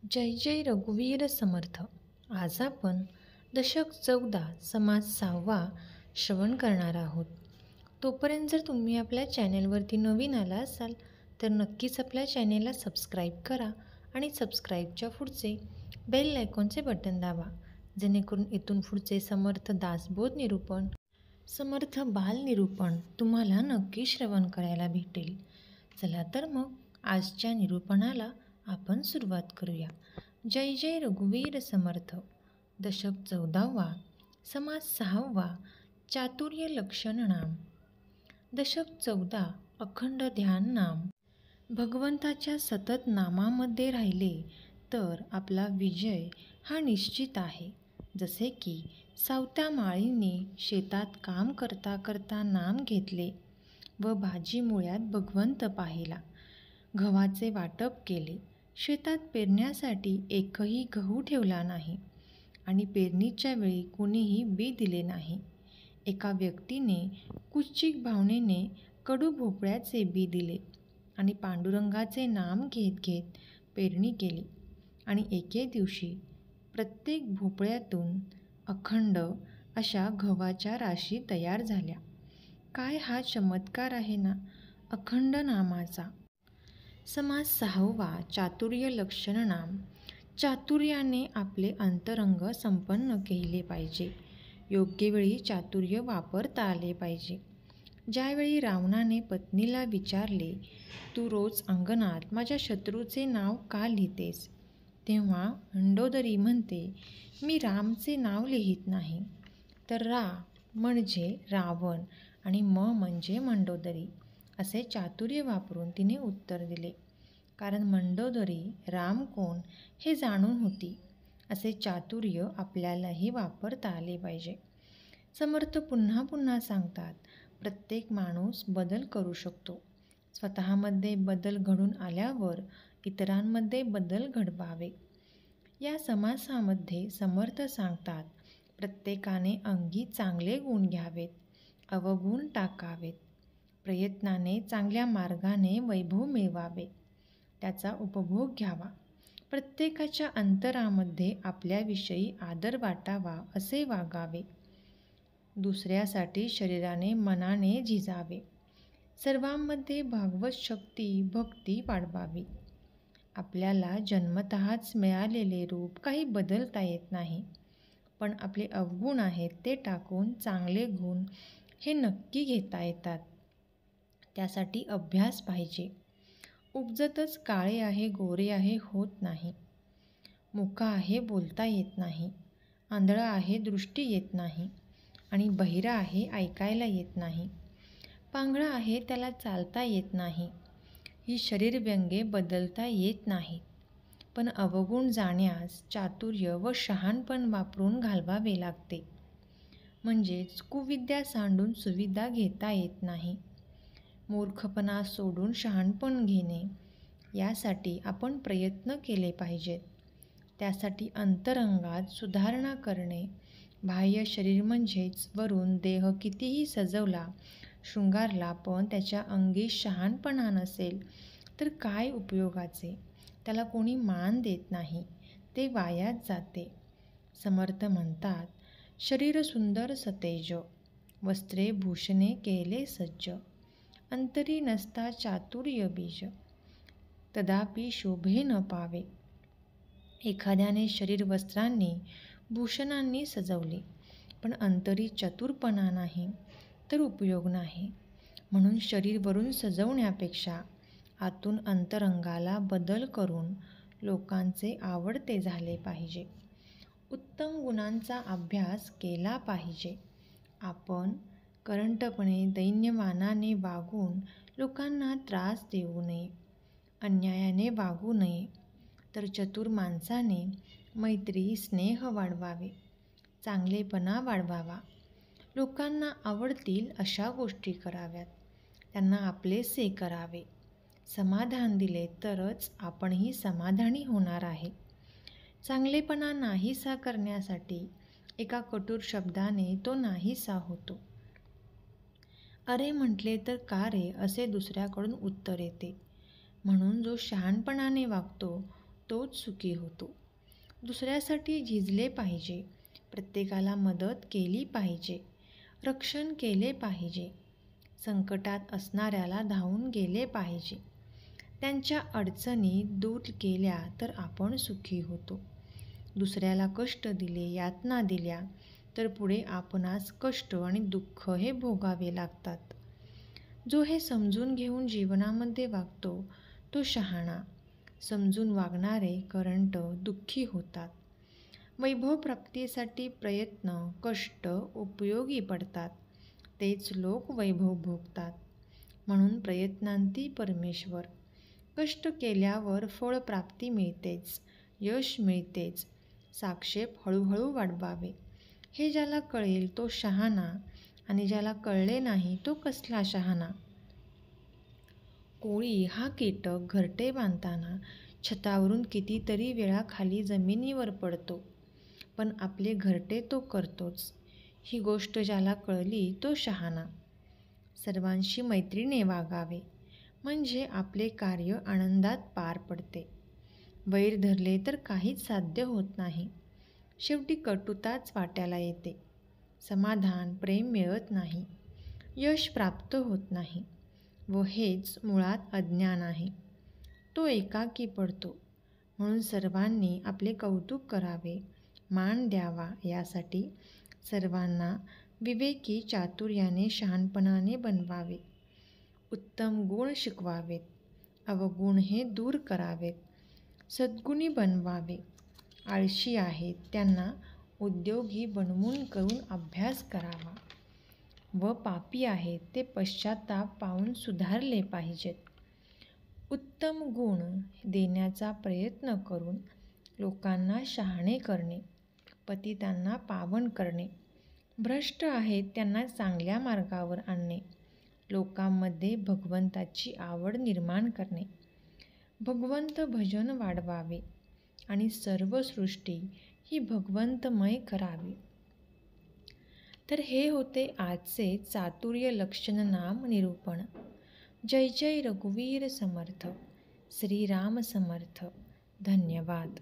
जय जय रघुवीर समर्थ. आज आपण दशक 14 समाज 6वा श्रवण करणार आहोत. तोपर्यंत जर तुम्ही आपल्या चॅनेलवरती नवीन आला असाल तर नक्कीच आपल्या चॅनेलला सबस्क्राईब करा आणि सबस्क्राईबच्या पुढचे बेल आयकॉनचे बटन दाबा, जेणेकरून इथून पुढचे समर्थ दासबोध निरूपण, समर्थ बाल निरूपण तुम्हाला नक्की श्रवण करायला भेटेल. चला तर मग आजच्या निरूपणाला आपण सुरुवात करूया. जय जय रघुवीर समर्थ. दशक 14वा समास 6वा चातुर्य लक्षण नाम. दशक 14 अखंड ध्यान नाम. भगवंताच्या सतत नामामध्ये राहिले तर आपला विजय हा निश्चित आहे. जसे की सावत्या माळीने शेतात काम करता करता नाम घेतले व भाजी मुळ्यात भगवंत पाहिला. गव्हाचे वाटप केले. शेतात पेरण्यासाठी एकही गहू ठेवला नाही आणि पेरणीच्या वेळी कुणीही बी दिले नाही. एका व्यक्तीने कुच्चिक भावनेने कडू भोपळ्याचे बी दिले आणि पांडुरंगाचे नाम घेत घेत पेरणी केली आणि एके दिवशी प्रत्येक भोपळ्यातून अखंड अशा गव्हाच्या राशी तयार झाल्या. काय हा चमत्कार आहे ना अखंड नामाचा. समास 6वा चातुर्य लक्षण नाम. चातुर्याने आपले अंतरंग संपन्न केले पाहिजे. योग्य वेळी चातुर्य वापरता आले पाहिजे. ज्यावेळी रावणाने पत्नीला विचारले, तू रोज अंगणात माझ्या शत्रूचे नाव का लिहितेस, तेव्हा मंडोदरी म्हणते, मी रामचे नाव लिहित नाही. तर रा म्हणजे रावण आणि म म्हणजे मंडोदरी असे चातुर्य वापरून तिने उत्तर दिले. कारण मंडोदरी राम कोण हे जाणून होती. असे चातुर्य आपल्यालाही वापरता आले पाहिजे. समर्थ पुन्हा पुन्हा सांगतात, प्रत्येक माणूस बदल करू शकतो. स्वतःमध्ये बदल घडून आल्यावर इतरांमध्ये बदल घडवावे. या समासामध्ये समर्थ सांगतात, प्रत्येकाने अंगी चांगले गुण घ्यावेत, अवगुण टाकावेत. प्रयत्नाने चांगल्या मार्गाने वैभव मिळवावे, त्याचा उपभोग घ्यावा. प्रत्येकाच्या अंतरामध्ये आपल्याविषयी आदर वाटावा असे वागावे. दुसऱ्यासाठी शरीराने मनाने झिजावे. सर्वांमध्ये भागवत शक्ती भक्ती वाढवावी. आपल्याला जन्मतःच मिळालेले रूप काही बदलता येत नाही, पण आपले अवगुण आहेत ते टाकून चांगले गुण हे नक्की घेता येतात. त्यासाठी अभ्यास पाहिजे. उपजतच काळे आहे गोरे आहे होत नाही. मुका आहे बोलता येत नाही. आंधळा आहे दृष्टी येत नाही आणि बहिरा आहे ऐकायला येत नाही. पांगळा आहे त्याला चालता येत नाही. ही शरीरव्यंगे बदलता येत नाहीत, पण अवगुण जाण्यास चातुर्य व शहाणपण वापरून घालवावे लागते. म्हणजेच कुविद्या सांडून सुविधा घेता येत नाही. मूर्खपणा सोडून शहाणपण घेणे, यासाठी आपण प्रयत्न केले पाहिजेत. त्यासाठी अंतरंगात सुधारणा करणे. बाह्य शरीर म्हणजेच वरून देह कितीही सजवला शृंगारला, पण त्याच्या अंगी शहाणपणा नसेल तर काय उपयोगाचे. त्याला कोणी मान देत नाही, ते वायाच जाते. समर्थ म्हणतात, शरीर सुंदर सतेज, वस्त्रे भूषणे केले सज्ज, अंतरी नसता चातुर्य बीज, तदापि शोभे न पावे. एखाद्याने शरीर वस्त्रांनी भूषणांनी सजवले पण अंतरी चतुरपणा नाही तर उपयोग नाही. म्हणून शरीर वरून सजवण्यापेक्षा आतून अंतरंगाला बदल करून लोकांचे आवडते झाले पाहिजे. उत्तम गुणांचा अभ्यास केला पाहिजे. आपण करंटपणे दैन्यमानाने वागून लोकांना त्रास देऊ नये. अन्यायाने वागू नये. तर चतुर माणसाने मैत्री स्नेह वाढवावे, चांगलेपणा वाढवावा. लोकांना आवडतील अशा गोष्टी कराव्यात, त्यांना आपलेसे करावे. समाधान दिले तरच आपणही समाधानी होणार आहे. चांगलेपणा नाहीसा करण्यासाठी एका कटुर शब्दाने तो नाहीसा होतो. अरे म्हटले तर का रे असे दुसऱ्याकडून उत्तर येते. म्हणून जो शहाणपणाने वागतो तोच सुखी होतो. दुसऱ्यासाठी झिजले पाहिजे, प्रत्येकाला मदत केली पाहिजे, रक्षण केले पाहिजे, संकटात असणाऱ्याला धावून गेले पाहिजे. त्यांच्या अडचणी दूर केल्या तर आपण सुखी होतो. दुसऱ्याला कष्ट दिले, यातना दिल्या तर पुढे आपणास कष्ट आणि दुःख हे भोगावे लागतात. जो हे समजून घेऊन जीवनामध्ये वागतो तो शहाणा. समजून वागणारे करंट दुःखी होतात. वैभव प्राप्तीसाठी प्रयत्न, कष्ट उपयोगी पडतात. तेच लोक वैभव भोगतात. म्हणून प्रयत्नांती परमेश्वर. कष्ट केल्यावर फळप्राप्ती मिळतेच, यश मिळतेच. साक्षेप हळूहळू वाढवावे. हे ज्याला कळेल तो शहाणा आणि ज्याला कळले नाही तो कसला शहाणा. कोळी हा कीटक घरटे बांधताना छतावरून कितीतरी वेळा खाली जमिनीवर पडतो, पण आपले घरटे तो करतोच. ही गोष्ट ज्याला कळली तो शहाणा. सर्वांशी मैत्रीने वागावे, म्हणजे आपले कार्य आनंदात पार पडते. वैर धरले तर काहीच साध्य होत नाही. शेवटी कटुताच वाट्याला येते. समाधान, प्रेम मिळत नाही. यश प्राप्त होत नाही. व हेच मुळात अज्ञान आहे. तो एकाकी पडतो. म्हणून सर्वांनी आपले कौतुक करावे, मान द्यावा. यासाठी सर्वांना विवेकी चातुर्याने शहाणपणाने बनवावे. उत्तम गुण शिकवावेत, अवगुण हे दूर करावेत. सद्गुणी बनवावे. आळशी आहेत त्यांना उद्योगी बनवून करून अभ्यास करावा. व पापी आहेत ते पश्चाताप पाहून सुधारले पाहिजेत. उत्तम गुण देण्याचा प्रयत्न करून लोकांना शहाणे करणे, पतितांना पावन करणे, भ्रष्ट आहेत त्यांना चांगल्या मार्गावर आणणे, लोकांमध्ये भगवंताची आवड निर्माण करणे, भगवंत भजन वाढवावे आणि सर्व सृष्टी ही भगवंतमय करावी. तर हे होते आजचे चातुर्य लक्षण नाम निरूपण. जय जय रघुवीर समर्थ. श्रीराम समर्थ. धन्यवाद.